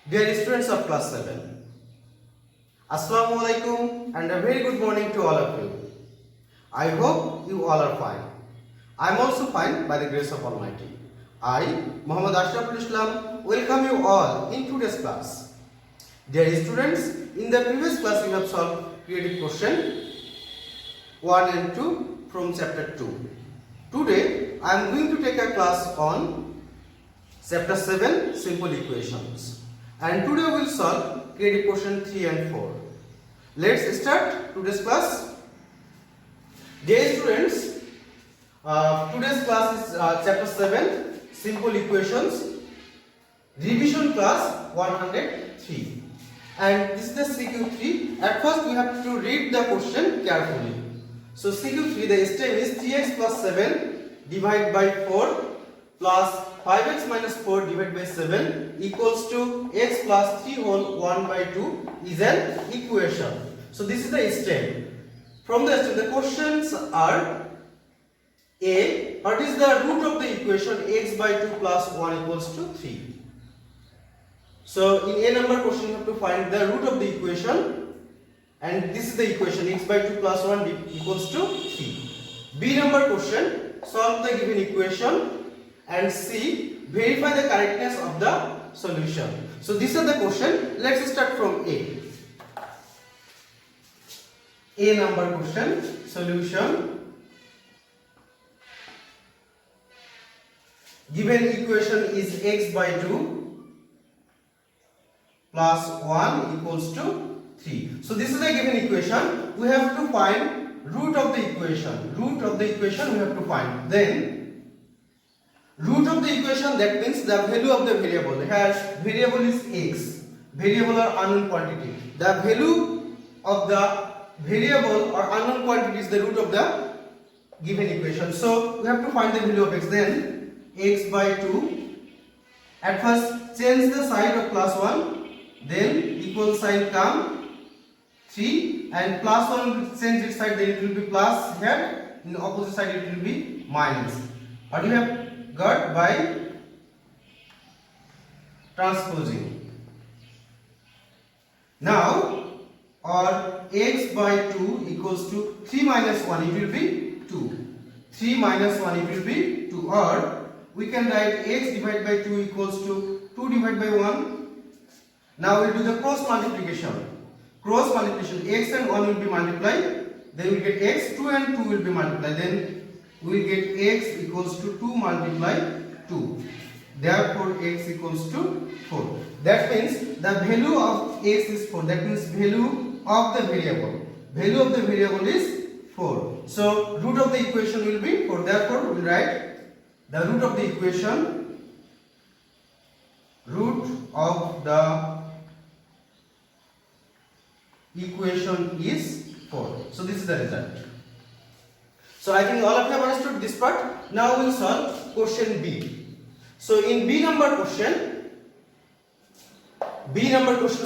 Dear students of class 7, Assalamu alaikum and a very good morning to all of you. I hope you all are fine. I am also fine by the grace of Almighty. I, Muhammad Ashraful Islam, welcome you all in today's class. Dear students, in the previous class we have solved creative question 1 and 2 from chapter 2. Today I am going to take a class on chapter 7 simple equations. And today we will solve creative question 3 and 4. Let's start today's class. Dear students, today's class is chapter 7 simple equations, revision class 103. And this is the CQ3. At first we have to read the question carefully. So CQ3, the stem is 3x plus 7 divided by 4 plus 5x minus 4 divided by 7 equals to x plus 3 whole 1 by 2 is an equation. So this is the stem. From the stem, the questions are A. What is the root of the equation x by 2 plus 1 equals to 3? So in A number question you have to find the root of the equation, and this is the equation x by 2 plus 1 equals to 3. B number question, solve the given equation, and C, verify the correctness of the solution. So these are the question. Let's start from A. A number question, solution. Given equation is x by 2 plus 1 equals to 3. So this is the given equation. We have to find root of the equation. Root of the equation we have to find. Then root of the equation, that means the value of the variable. Here variable is x. Variable or unknown quantity. The value of the variable or unknown quantity is the root of the given equation. So we have to find the value of x. Then x by 2. At first change the sign of plus 1. Then equal sign come 3, and plus 1 will change its side. Then it will be plus here. In the opposite side it will be minus. What you have got by transposing. Now, or x by 2 equals to 3 minus 1, it will be 2. 3 minus 1, it will be 2. Or we can write x divided by 2 equals to 2 divided by 1. Now we will do the cross multiplication. Cross multiplication, x and 1 will be multiplied. Then we get x, 2 and 2 will be multiplied. Then we will get x equals to 2 multiply 2. Therefore x equals to 4. That means the value of x is 4. That means value of the variable. Value of the variable is 4. So root of the equation will be 4. Therefore we will write the root of the equation. Root of the equation is 4. So this is the result. So I think all of you have understood this part. Now we will solve question B. So in B number question,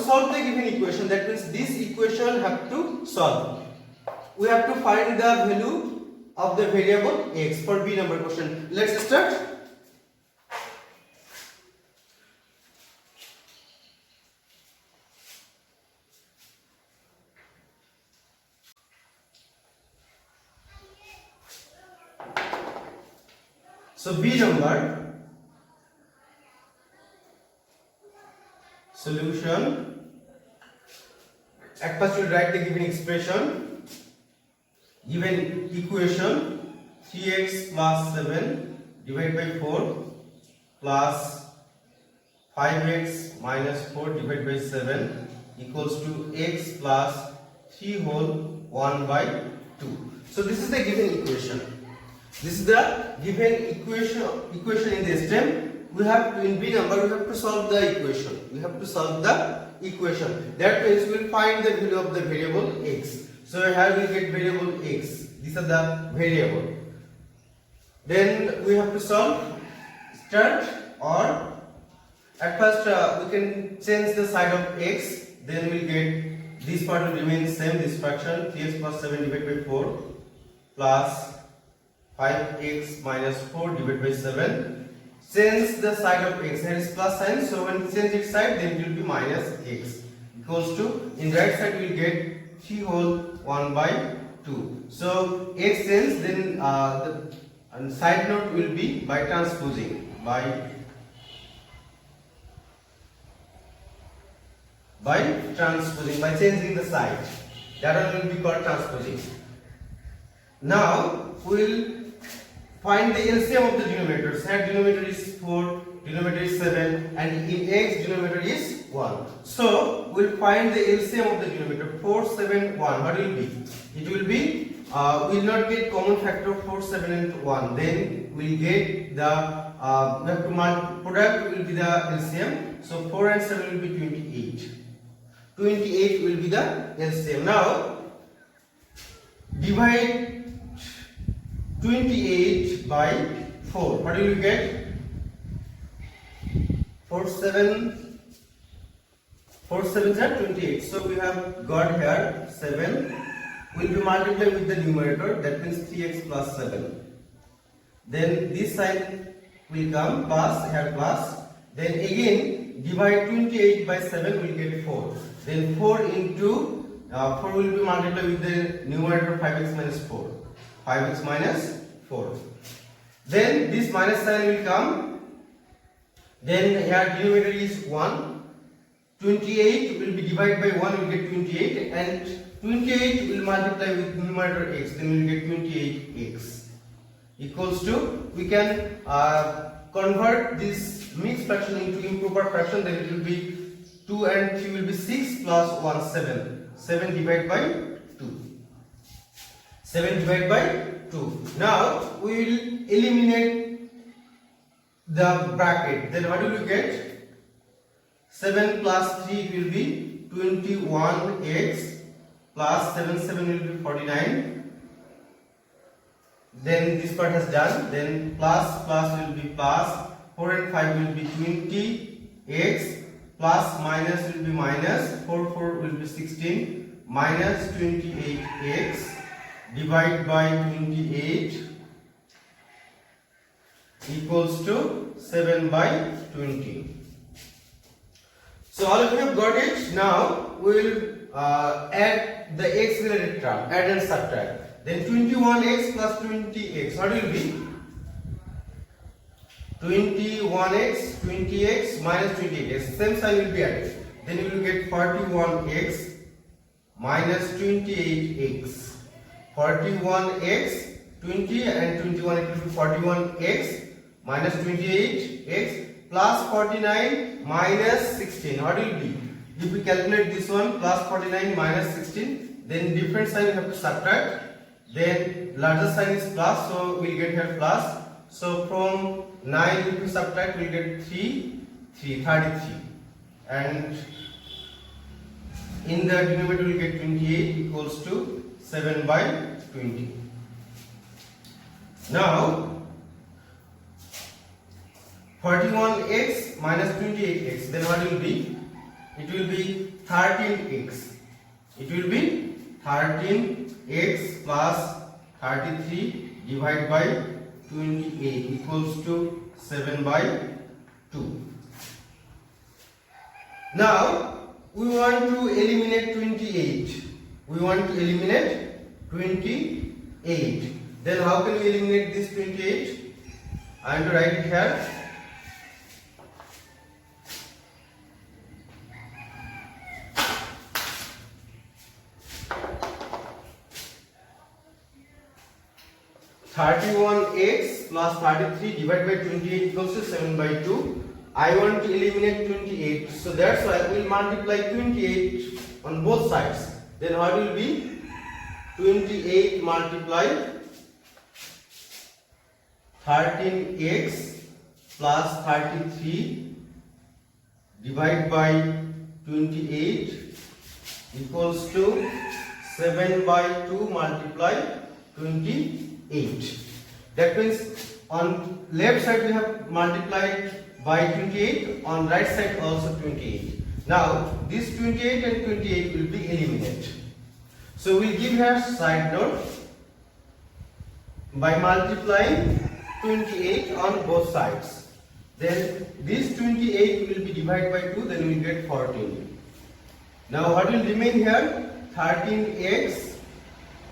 solve the given equation. That means this equation have to solve. We have to find the value of the variable x for B number question. Let's start. So B number, solution. At first we will write the given expression. Given equation 3x plus 7 divided by 4 plus 5x minus 4 divided by 7 equals to x plus 3 whole 1 by 2. So this is the given equation. This is the given equation in the stem. We have to, in B number, we have to solve the equation. We have to solve the equation. That means we will find the value of the variable x. So here we get variable x. These are the variable. Then we have to solve start, or at first we can change the side of x. Then we will get this part will remain same. This fraction 3x plus 7 divided by 4 plus 5x minus 4 divided by 7 change the side of x. Here is plus sign, so when we change its side, then it will be minus x equals to, in right side we will get 3 whole 1 by 2. So x change, then the side note will be by transposing, by transposing, by changing the side. That one will be called transposing. Now we will find the LCM of the denominators. Here denominator is 4, denominator is 7, and in x denominator is 1. So we will find the LCM of the denominator. 4, 7, 1. What will be? It will be, we will not get common factor 4, 7 and 1. Then we will get the product will be the LCM. So 4 and 7 will be 28. 28 will be the LCM. Now divide 28 by 4. What will you get? 4 7s are 28. So we have got here 7 will be multiplied with the numerator, that means 3x plus 7. Then this side will come plus, here plus. Then again divide 28 by 7, we will get 4. Then 4 into 4 will be multiplied with the numerator 5x minus 4. 5x minus 4. Then this minus sign will come. Then here denominator is 1. 28 will be divided by 1, we will get 28, and 28 will multiply with numerator x, then we will get 28x equals to, we can convert this mixed fraction into improper fraction, then it will be 2 and 3 will be 6 plus 1 7. 7 divided by 2. 7 divided by 2. Now we will eliminate the bracket. Then what will you get? 7 plus 3 will be 21x plus 7 will be 49. Then this part has done. Then plus will be plus. 4 and 5 will be 20x plus minus will be minus. 4 will be 16 minus 28x divided by 28 equals to 7 by 20. So all of you have got it. Now we will add the x related term, add and subtract. Then 21x plus 20x, what will be? 21x, 20x minus 28x, same sign will be added. Then you will get 41x minus 28x. 41x, 20 and 21, it will be 41x minus 28x plus 49 minus 16. What will be? If we calculate this one, plus 49 minus 16, then different sign we have to subtract. Then larger sign is plus, so we will get here plus. So from 9 if we subtract, we will get 33. And in the denominator we will get 28 equals to 7 by 20. Now 41x minus 28x, then what will be? It will be 13x. It will be 13x plus 33 divided by 28 equals to 7 by 2. Now we want to eliminate 28. We want to eliminate 28. Then how can we eliminate this 28? I am to write it here. (31x plus 33 divided by 28 equals to 7 by 2). I want to eliminate 28, so that's why we will multiply 28 on both sides. Then what will be? 28 multiplied 13x plus 33 divided by 28 equals to 7 by 2 multiplied 28. That means on left side we have multiplied by 28, on right side also 28. Now this 28 and 28 will be eliminated. So we give here side note by multiplying 28 on both sides. Then this 28 will be divided by 2, then we will get 14. Now what will remain here? 13x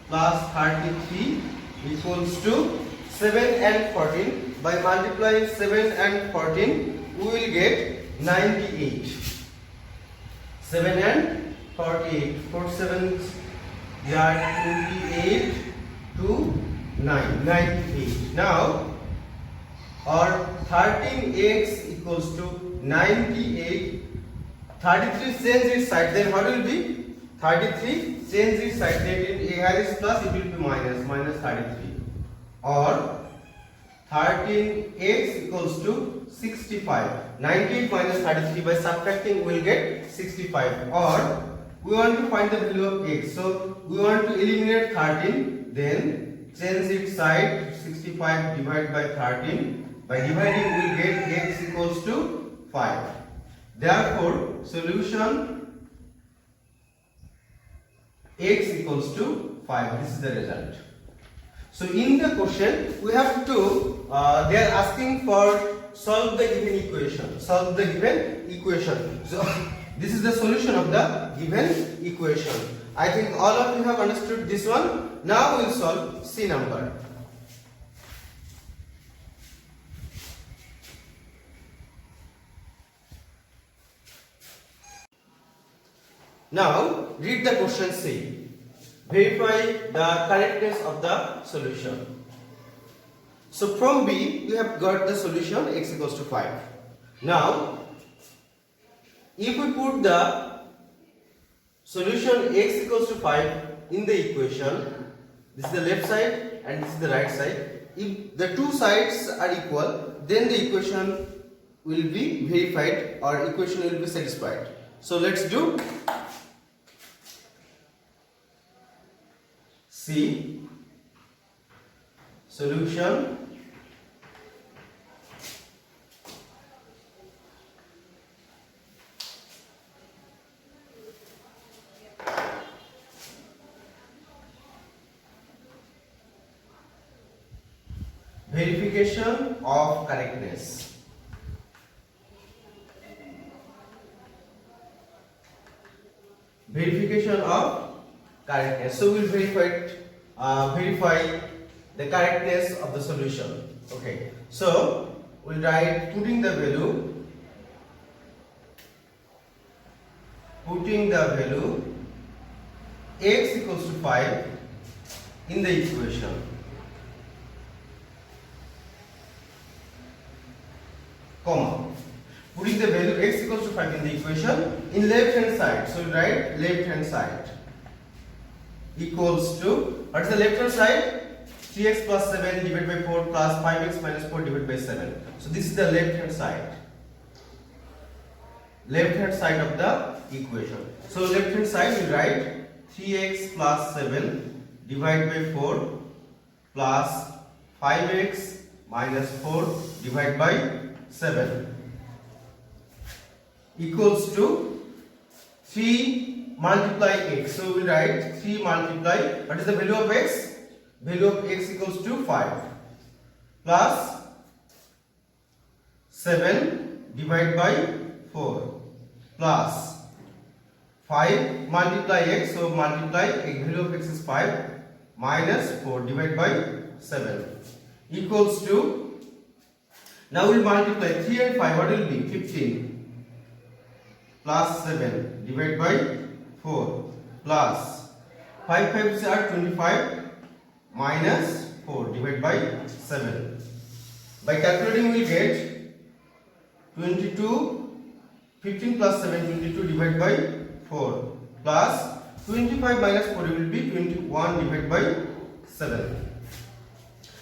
plus 33 equals to 7 and 14. By multiplying 7 and 14, we will get 98. 7 and 48. 4 7s, they are 28 to 9. 98. Now, or 13x equals to 98. 33 change its side, then what will be? 33 change its side, then here is plus, it will be minus 33. Or 13x equals to 65. 98 minus 33, by subtracting we will get 65. Or we want to find the value of x, so we want to eliminate 13, then change its side, 65 divided by 13. By dividing we will get x equals to 5. Therefore, solution x equals to 5. This is the result. So in the question we have to, they are asking for solve the given equation. Solve the given equation. So this is the solution of the given equation. I think all of you have understood this one. Now we will solve C number. Now read the question C. Verify the correctness of the solution. So from B we have got the solution x equals to 5. Now if we put the solution x equals to 5 in the equation, this is the left side and this is the right side. If the two sides are equal, then the equation will be verified or equation will be satisfied. So let's do C. Solution verification of correctness. Verification of correctness. So we will verify the correctness of the solution. Okay. So we'll write putting the value x equals to 5 in the equation. Comma. Putting the value x equals to 5 in the equation in left hand side. So we write left hand side equals to, what is the left hand side? 3x plus 7 divided by 4 plus 5x minus 4 divided by 7. So this is the left hand side. Left hand side of the equation. So left hand side we write 3x plus 7 divided by 4 plus 5x minus 4 divided by 7 equals to 3 multiply x. So we write 3 multiply, what is the value of x? Value of x equals to 5 plus 7 divided by 4 plus 5 multiply x. So multiply, value of x is 5 minus 4 divided by 7 equals to, now we will multiply 3 and 5, what will be? 15 plus 7 divided by 4 plus 5 5s are 25 minus 4 divided by 7. By calculating we will get 22, 15 plus 7, 22 divided by 4 plus 25 minus 4 will be 21 divided by 7.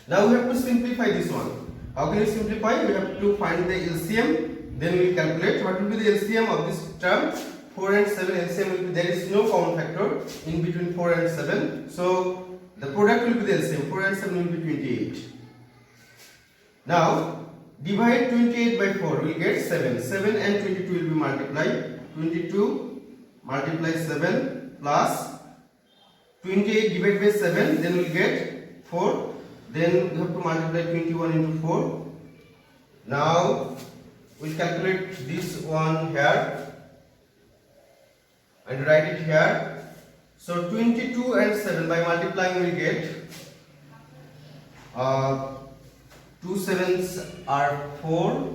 Now we have to simplify this one. How can you simplify? We have to find the LCM, then we will calculate what will be the LCM of this term. 4 and 7 LCM will be, there is no common factor in between 4 and 7. So the product will be the LCM. 4 and 7 will be 28. Now divide 28 by 4, we will get 7. 7 and 22 will be multiplied. 22 multiply 7 plus 28 divided by 7, then we will get 4. Then we have to multiply 21 into 4. Now we'll calculate this one here and write it here. So 22 and 7 by multiplying we will get 2 sevens are 4,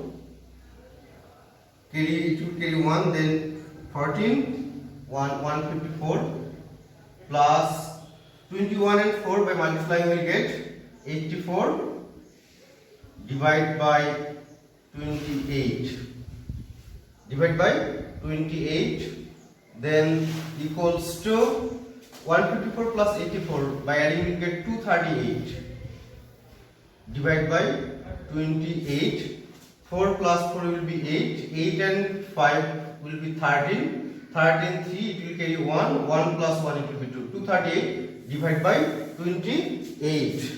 it will carry 1, then 14, 154 plus 21 and 4 by multiplying we will get 84 divided by 28, then equals to 154 plus 84 by adding we will get 238 divided by 28. 4 plus 4 will be 8, 8 and 5 will be 13, 13 3 it will carry 1, 1 plus 1 it will be 2, 238 divided by 28.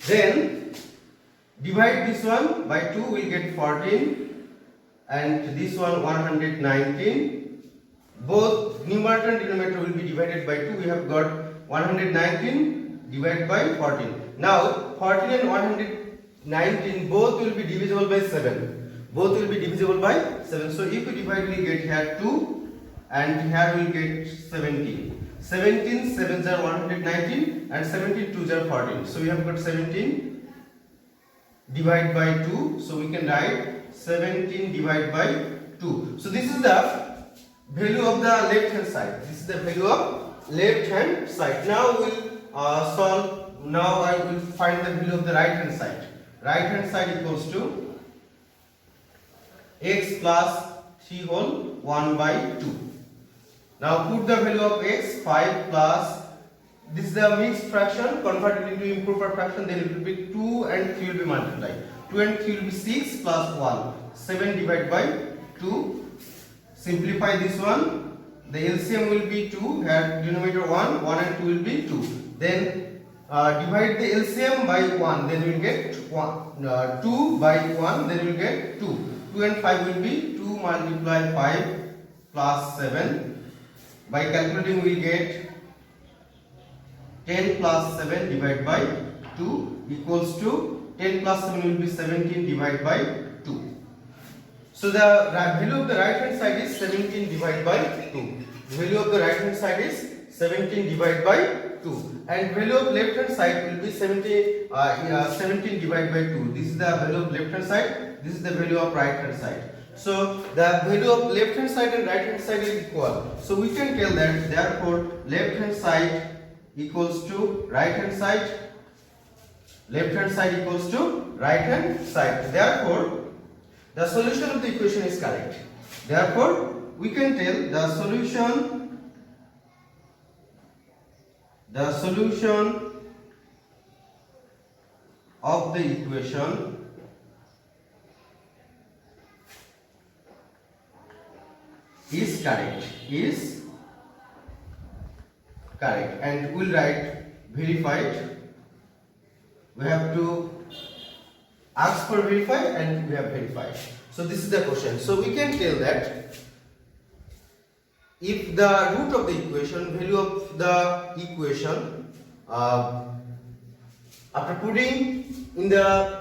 Then divide this one by 2 will get 14 and this one 119. Both numerator and denominator will be divided by 2. We have got 119 divided by 14. Now 14 and 119 both will be divisible by 7. Both will be divisible by 7. So if we divide, we get here 2 and here we get 17. 17 7s are 119 and 17 2s are 14. So we have got 17 divided by 2. So we can write 17 divided by 2. So this is the value of the left hand side. This is the value of left hand side. Now we will solve. Now I will find the value of the right hand side. Right hand side equals to x plus 3 whole 1 by 2. Now put the value of x, 5 plus, this is the mixed fraction, convert it into improper fraction, then it will be 2 and 3 will be multiplied. 2 and 3 will be 6 plus 1, 7 divided by 2. Simplify this one, the LCM will be 2, here denominator 1, 1 and 2 will be 2. Then divide the LCM by 1, then we will get 2 by 1, then we will get 2. 2 and 5 will be 2 multiply 5 plus 7. By calculating we will get 10 plus 7 divided by 2 equals to 10 plus 7 will be 17 divided by 2. So the value of the right hand side is 17 divided by 2. The value of the right hand side is 17 divided by 2. And value of left hand side will be 17 divided by 2. This is the value of left hand side. This is the value of right hand side. So the value of left hand side and right hand side is equal. So we can tell that therefore left hand side equals to right hand side. Left hand side equals to right hand side. Therefore the solution of the equation is correct. Therefore we can tell the solution of the equation is correct, and we'll write verified. We have to ask for verify and we have verified. So this is the question. So we can tell that if the root of the equation, value of the equation, after putting in the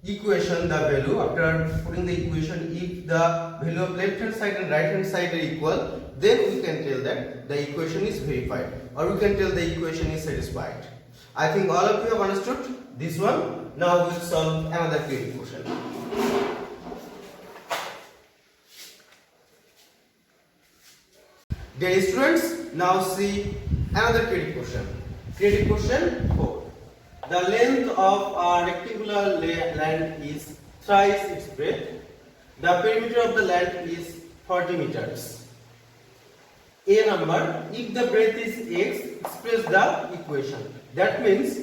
equation the value, after putting the equation, if the value of left hand side and right hand side are equal, then we can tell that the equation is verified, or we can tell the equation is satisfied. I think all of you have understood this one. Now we will solve another creative question. Dear students, now see another creative question. Creative question 4. The length of a rectangular land is thrice its breadth. The perimeter of the land is 40 meters. A number, if the breadth is x, express the equation. That means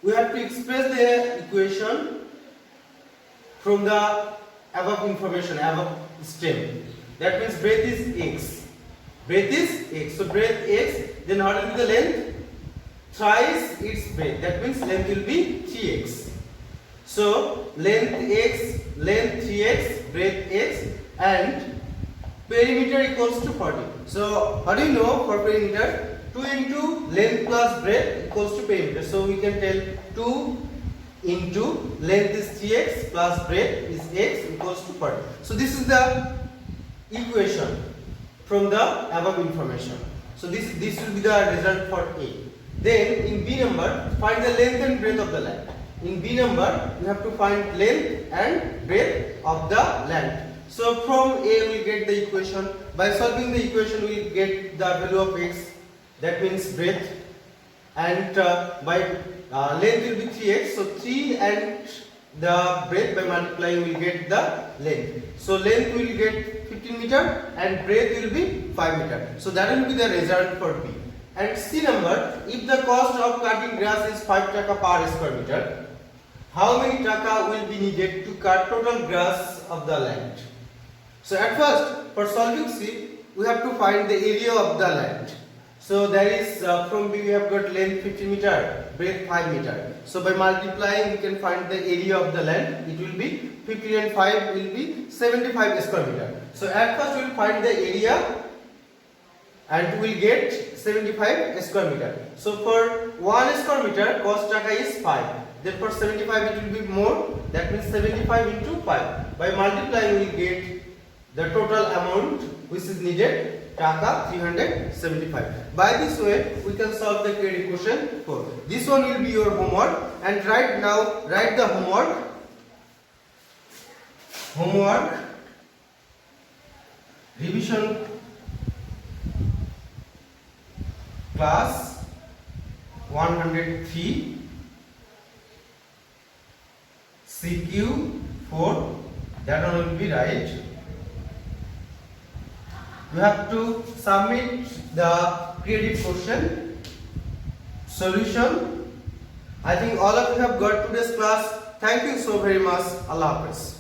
we have to express the equation from the above information, above stem. That means breadth is x. Breadth is x. So breadth x, then what will be the length? Thrice its breadth. That means length will be 3x. So length x, length 3x, breadth x, and perimeter equals to 40. So how do you know for perimeter? 2 into length plus breadth equals to perimeter. So we can tell 2 into length is 3x plus breadth is x equals to 40. So this is the equation from the above information. So this will be the result for A. Then in B number, find the length and breadth of the land. In B number, you have to find length and breadth of the land. So from A we will get the equation. By solving the equation we will get the value of x, that means breadth, and by length will be 3x. So 3 and the breadth by multiplying we will get the length. So length we will get 15 meter and breadth will be 5 meter. So that will be the result for B. And C number, if the cost of cutting grass is 5 taka per square meter, how many taka will be needed to cut total grass of the land? So at first, for solving C, we have to find the area of the land. So that is from B we have got length 15 meter, breadth 5 meter. So by multiplying we can find the area of the land. It will be 15 and 5 will be 75 square meter. So at first we will find the area and we will get 75 square meter. So for 1 square meter cost taka is 5. Therefore 75 it will be more, that means 75 into 5. By multiplying we will get the total amount which is needed, taka 375. By this way we can solve the credit question 4. This one will be your homework, and right now write the homework revision class 103 CQ 4, that one will be right. You have to submit the credit question solution. I think all of you have got today's class. Thank you so very much. Allah Hafiz.